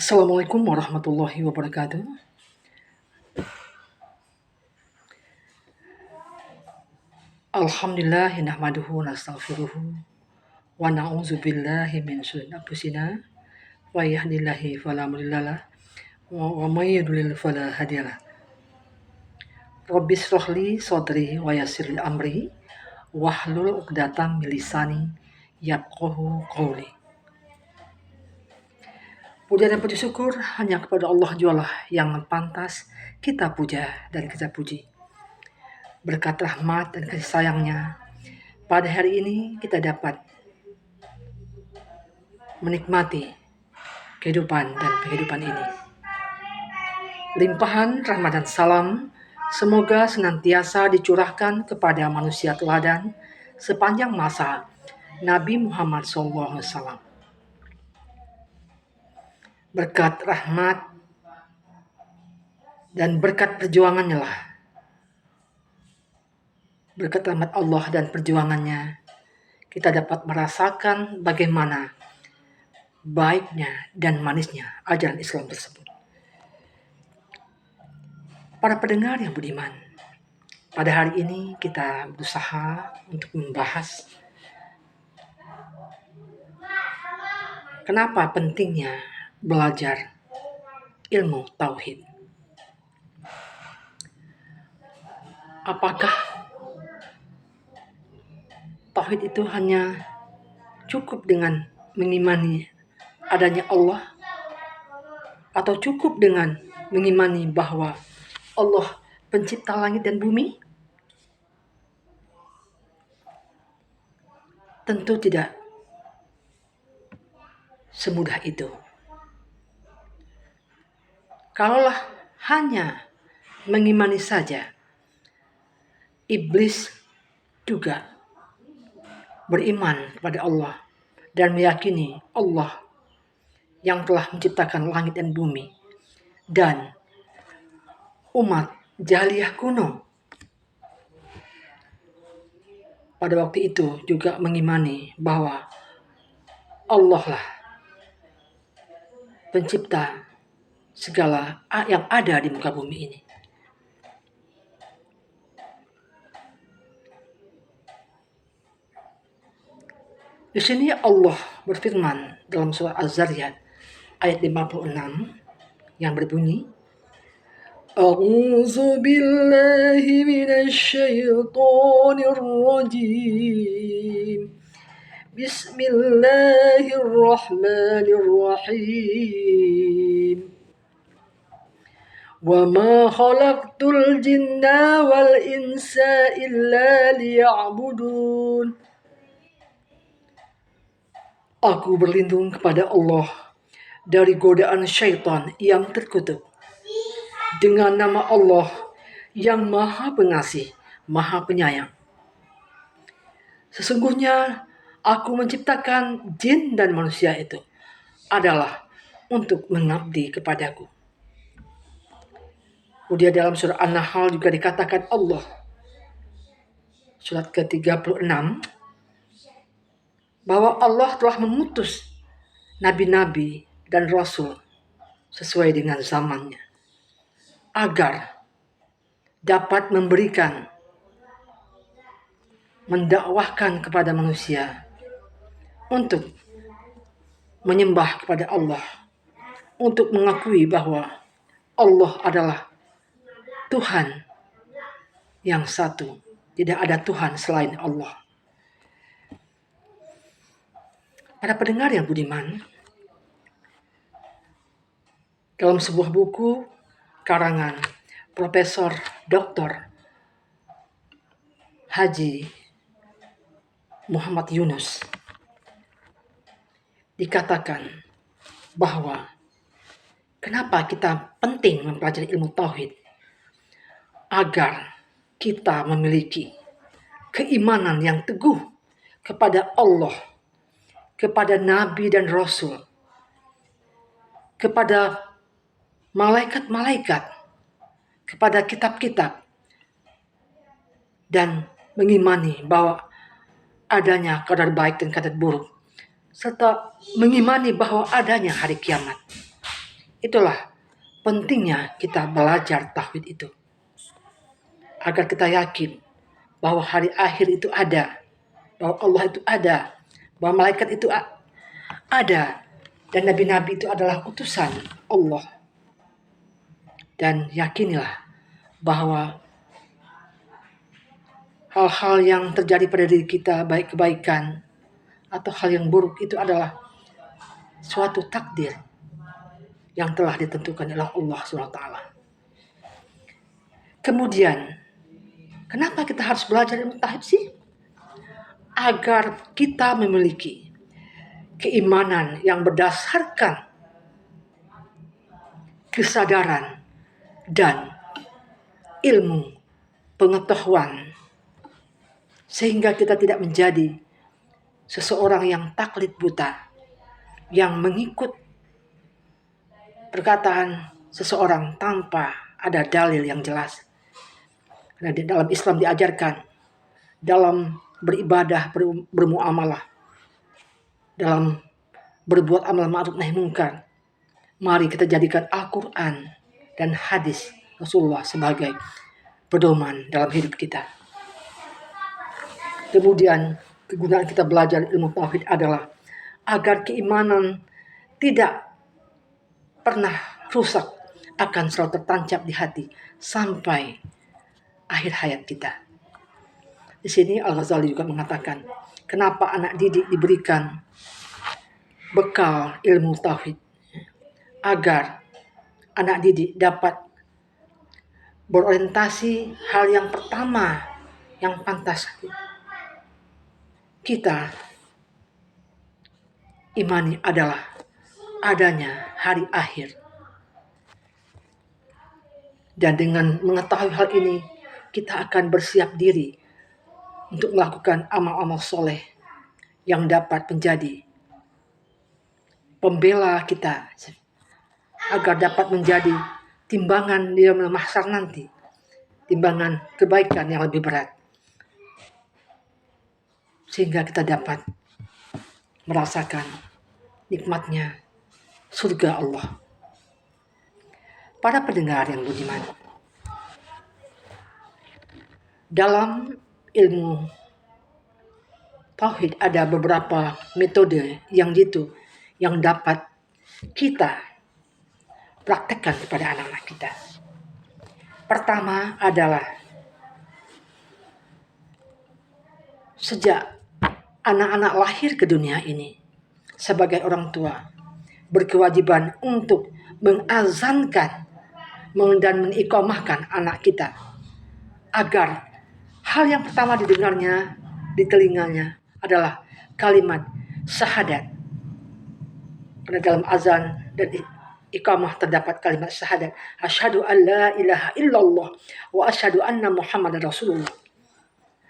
Assalamualaikum warahmatullahi wabarakatuh. Alhamdulillah nahmaduhu nastaghfiruhu wa na'udzubillahi min syururi anfusina wa yahdihillahu fala mudhillalah wa may yudlil fala hadiyalah. Rabbi shrah li sadri wa yassir li amri wahlul 'uqdatam min lisani yafqahu qawli. Puja dan puji syukur hanya kepada Allah jualah yang pantas kita puja dan kita puji. Berkat rahmat dan kasih sayangnya, pada hari ini kita dapat menikmati kehidupan dan kehidupan ini. Limpahan rahmat dan salam semoga senantiasa dicurahkan kepada manusia teladan sepanjang masa Nabi Muhammad SAW. Berkat rahmat dan berkat perjuangannya lah, berkat rahmat Allah dan perjuangannya, kita dapat merasakan bagaimana baiknya dan manisnya ajaran Islam tersebut. Para pendengar yang budiman, pada hari ini kita berusaha untuk membahas kenapa pentingnya belajar ilmu tauhid. Apakah tauhid itu hanya cukup dengan mengimani adanya Allah, atau cukup dengan mengimani bahwa Allah pencipta langit dan bumi? Tentu tidak semudah itu. Kalaulah hanya mengimani saja, iblis juga beriman kepada Allah dan meyakini Allah yang telah menciptakan langit dan bumi, dan umat jahiliyah kuno pada waktu itu juga mengimani bahwa Allah lah pencipta segala yang ada di muka bumi ini. Di sini Allah berfirman dalam surah Az-Zariyat ayat 56 yang berbunyi, A'udzu billahi minasy syaithanir rajim. Bismillahirrahmanirrahim. Wa ma khalaqtul jinna wal insa illa liya'budun. Aku berlindung kepada Allah dari godaan syaitan yang terkutuk. Dengan nama Allah yang Maha Pengasih, Maha Penyayang. Sesungguhnya aku menciptakan jin dan manusia itu adalah untuk mengabdi kepadaku. Kemudian dalam surah An-Nahl juga dikatakan Allah, surat ke-36, bahwa Allah telah mengutus nabi-nabi dan rasul sesuai dengan zamannya, agar dapat mendakwahkan kepada manusia untuk menyembah kepada Allah, untuk mengakui bahwa Allah adalah Tuhan yang satu, tidak ada Tuhan selain Allah. Para pendengar yang budiman, dalam sebuah buku karangan Profesor Dr. Haji Muhammad Yunus dikatakan bahwa kenapa kita penting mempelajari ilmu tauhid, agar kita memiliki keimanan yang teguh kepada Allah, kepada Nabi dan Rasul, kepada malaikat-malaikat, kepada kitab-kitab, dan mengimani bahwa adanya kadar baik dan kadar buruk, serta mengimani bahwa adanya hari kiamat. Itulah pentingnya kita belajar tauhid itu. Agar kita yakin bahwa hari akhir itu ada, bahwa Allah itu ada, bahwa malaikat itu ada, dan nabi-nabi itu adalah utusan Allah. Dan yakinilah bahwa hal-hal yang terjadi pada diri kita, baik kebaikan atau hal yang buruk, itu adalah suatu takdir yang telah ditentukan oleh Allah SWT. Kemudian, kenapa kita harus belajar ilmu tauhid sih? Agar kita memiliki keimanan yang berdasarkan kesadaran dan ilmu pengetahuan, sehingga kita tidak menjadi seseorang yang taklid buta, yang mengikut perkataan seseorang tanpa ada dalil yang jelas. Karena di dalam Islam diajarkan, dalam beribadah, bermuamalah, dalam berbuat amal ma'ruf nahi munkar, mari kita jadikan Al-Quran dan hadis Rasulullah sebagai pedoman dalam hidup kita. Kemudian kegunaan kita belajar ilmu tauhid adalah agar keimanan tidak pernah rusak, akan selalu tertancap di hati sampai akhir hayat kita. Di sini Al-Ghazali juga mengatakan, kenapa anak didik diberikan bekal ilmu tauhid, agar anak didik dapat berorientasi hal yang pertama yang pantas kita imani adalah adanya hari akhir. Dan dengan mengetahui hal ini, kita akan bersiap diri untuk melakukan amal-amal soleh yang dapat menjadi pembela kita, agar dapat menjadi timbangan di dalam mahsyar nanti, timbangan kebaikan yang lebih berat, sehingga kita dapat merasakan nikmatnya surga Allah. Para pendengar yang budiman, dalam ilmu tauhid ada beberapa metode yang dapat kita praktekkan kepada anak-anak kita. Pertama adalah sejak anak-anak lahir ke dunia ini, sebagai orang tua berkewajiban untuk mengazankan dan mengiqamahkan anak kita, agar hal yang pertama didengarnya di telinganya adalah kalimat syahadat. Karena dalam azan dan iqamah terdapat kalimat syahadat, asyhadu an la ilaha illallah wa asyhadu anna muhammadar rasulullah.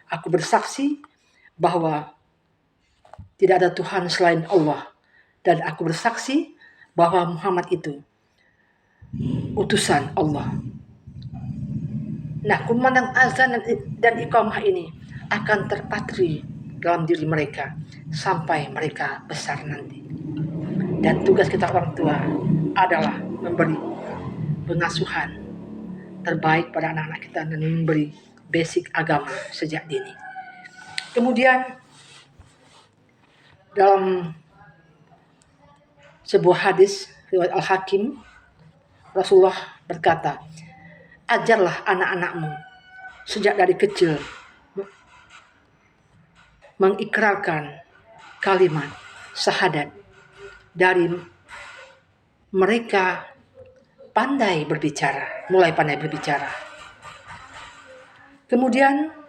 Aku bersaksi bahwa tidak ada Tuhan selain Allah, dan aku bersaksi bahwa Muhammad itu utusan Allah. Nah, kumandang azan dan iqamah ini akan terpatri dalam diri mereka sampai mereka besar nanti. Dan tugas kita orang tua adalah memberi pengasuhan terbaik pada anak-anak kita dan memberi basic agama sejak dini. Kemudian dalam sebuah hadis riwayat Al-Hakim, Rasulullah berkata, ajarlah anak-anakmu sejak dari kecil mengikrarkan kalimat syahadat, dari mereka pandai berbicara, mulai pandai berbicara. Kemudian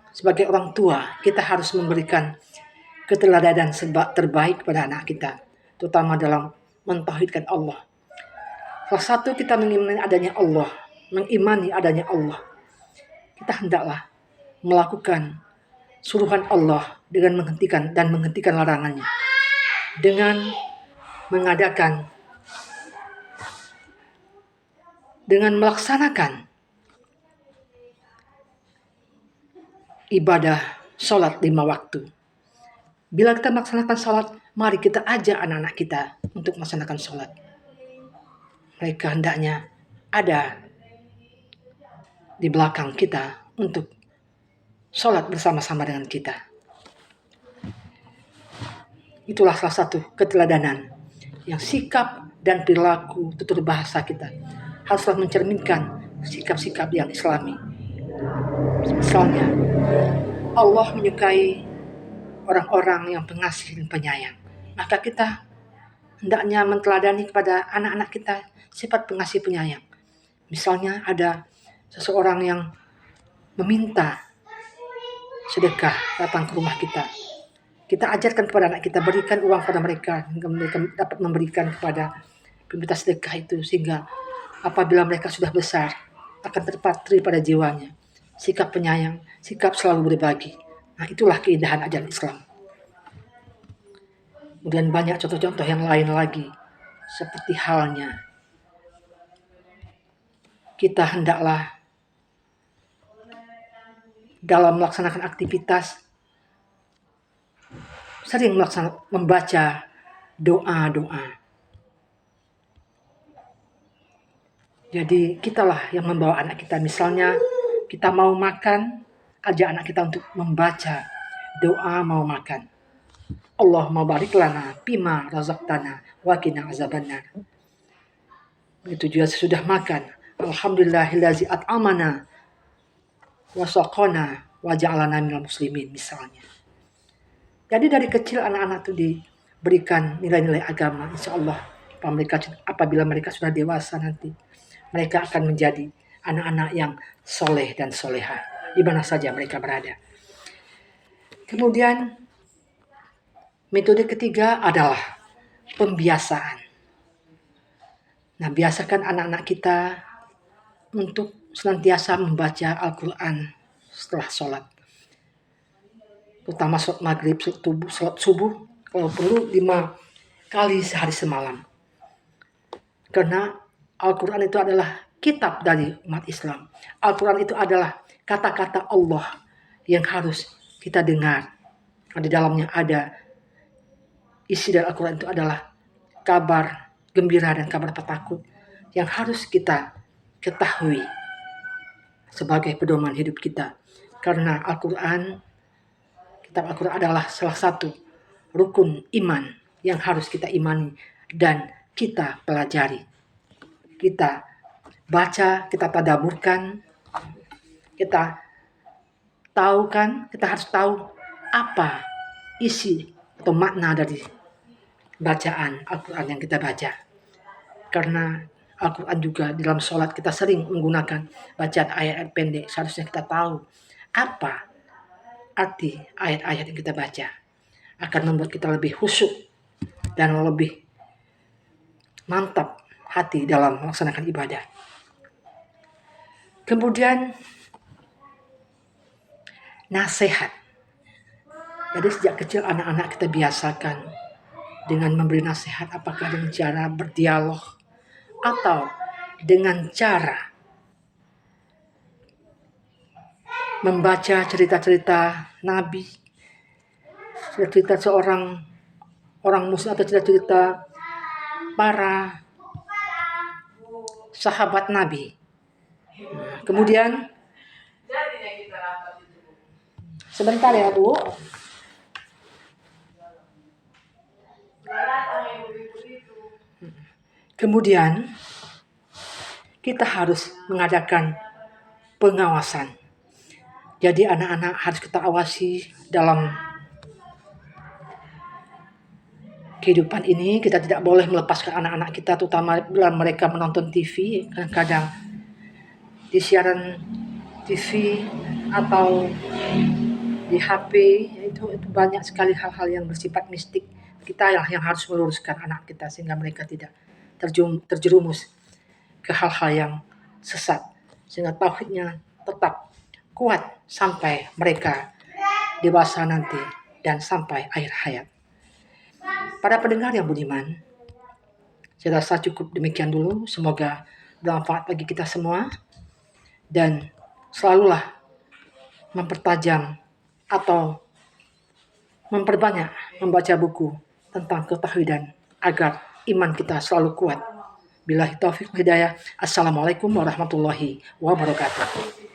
sebagai orang tua, kita harus memberikan keteladanan terbaik pada anak kita, terutama dalam mentauhidkan Allah. Salah satu kita mengimani adanya Allah, mengimani adanya Allah, kita hendaklah melakukan suruhan Allah dengan menghentikan larangannya, dengan melaksanakan ibadah sholat 5 waktu. Bila kita melaksanakan sholat, mari kita ajak anak-anak kita untuk melaksanakan sholat. Mereka hendaknya ada di belakang kita untuk sholat bersama-sama dengan kita. Itulah salah satu keteladanan yang sikap dan perilaku tutur bahasa kita haruslah mencerminkan sikap-sikap yang islami. Misalnya, Allah menyukai orang-orang yang pengasih dan penyayang. Maka kita hendaknya menteladani kepada anak-anak kita sifat pengasih penyayang. Misalnya ada seseorang yang meminta sedekah datang ke rumah kita. Kita ajarkan kepada anak kita, berikan uang pada mereka hingga mereka dapat memberikan kepada peminta sedekah itu, sehingga apabila mereka sudah besar akan terpatri pada jiwanya sikap penyayang, sikap selalu berbagi. Nah, itulah keindahan ajaran Islam. Kemudian banyak contoh-contoh yang lain lagi, seperti halnya kita hendaklah dalam melaksanakan aktivitas sering membaca doa-doa. Jadi kitalah yang membawa anak kita. Misalnya kita mau makan, ajak anak kita untuk membaca doa mau makan. Allahumma barik lana bima razaqtana wa qina azabannar. Begitu juga sesudah makan, alhamdulillahillazi at'amana wa saqana wa ja'alana minal muslimin misalnya. Jadi dari kecil anak-anak itu diberikan nilai-nilai agama, insya Allah apabila mereka sudah dewasa nanti, mereka akan menjadi anak-anak yang soleh dan soleha, di mana saja mereka berada. Kemudian metode ketiga adalah pembiasaan. Nah, biasakan anak-anak kita untuk senantiasa membaca Al-Quran setelah sholat. Terutama sholat maghrib, sholat subuh, kalau perlu 5 kali sehari semalam. Karena Al-Quran itu adalah kitab dari umat Islam. Al-Quran itu adalah kata-kata Allah yang harus kita dengar. Di dalamnya ada isi dari Al-Quran itu adalah kabar gembira dan kabar petakut yang harus kita ketahui sebagai pedoman hidup kita. Karena kitab Al-Quran adalah salah satu rukun iman yang harus kita imani dan kita pelajari. Kita baca, kita tadabburkan, kita harus tahu apa isi atau makna dari bacaan Al-Quran yang kita baca. Karena Al-Quran juga di dalam sholat kita sering menggunakan bacaan ayat-ayat pendek. Seharusnya kita tahu apa arti ayat-ayat yang kita baca. Akan membuat kita lebih khusyuk dan lebih mantap hati dalam melaksanakan ibadah. Kemudian nasihat. Jadi sejak kecil anak-anak kita biasakan dengan memberi nasihat, apakah dengan cara berdialog atau dengan cara membaca cerita-cerita Nabi, cerita seorang orang muslim atau cerita-cerita para sahabat Nabi. Kemudian sebentar ya Bu. Kemudian kita harus mengadakan pengawasan. Jadi anak-anak harus kita awasi dalam kehidupan ini. Kita tidak boleh melepaskan anak-anak kita, terutama bila mereka menonton TV. Kadang-kadang di siaran TV atau di HP itu banyak sekali hal-hal yang bersifat mistik. Kita yang harus meluruskan anak kita sehingga mereka tidak terjerumus ke hal-hal yang sesat, sehingga tauhidnya tetap kuat sampai mereka dewasa nanti dan sampai akhir hayat. Para pendengar yang budiman, saya rasa cukup demikian dulu. Semoga bermanfaat bagi kita semua dan selalulah mempertajam atau memperbanyak membaca buku tentang ketauhidan agar iman kita selalu kuat. Billahi taufiq wal hidayah. Assalamualaikum warahmatullahi wabarakatuh.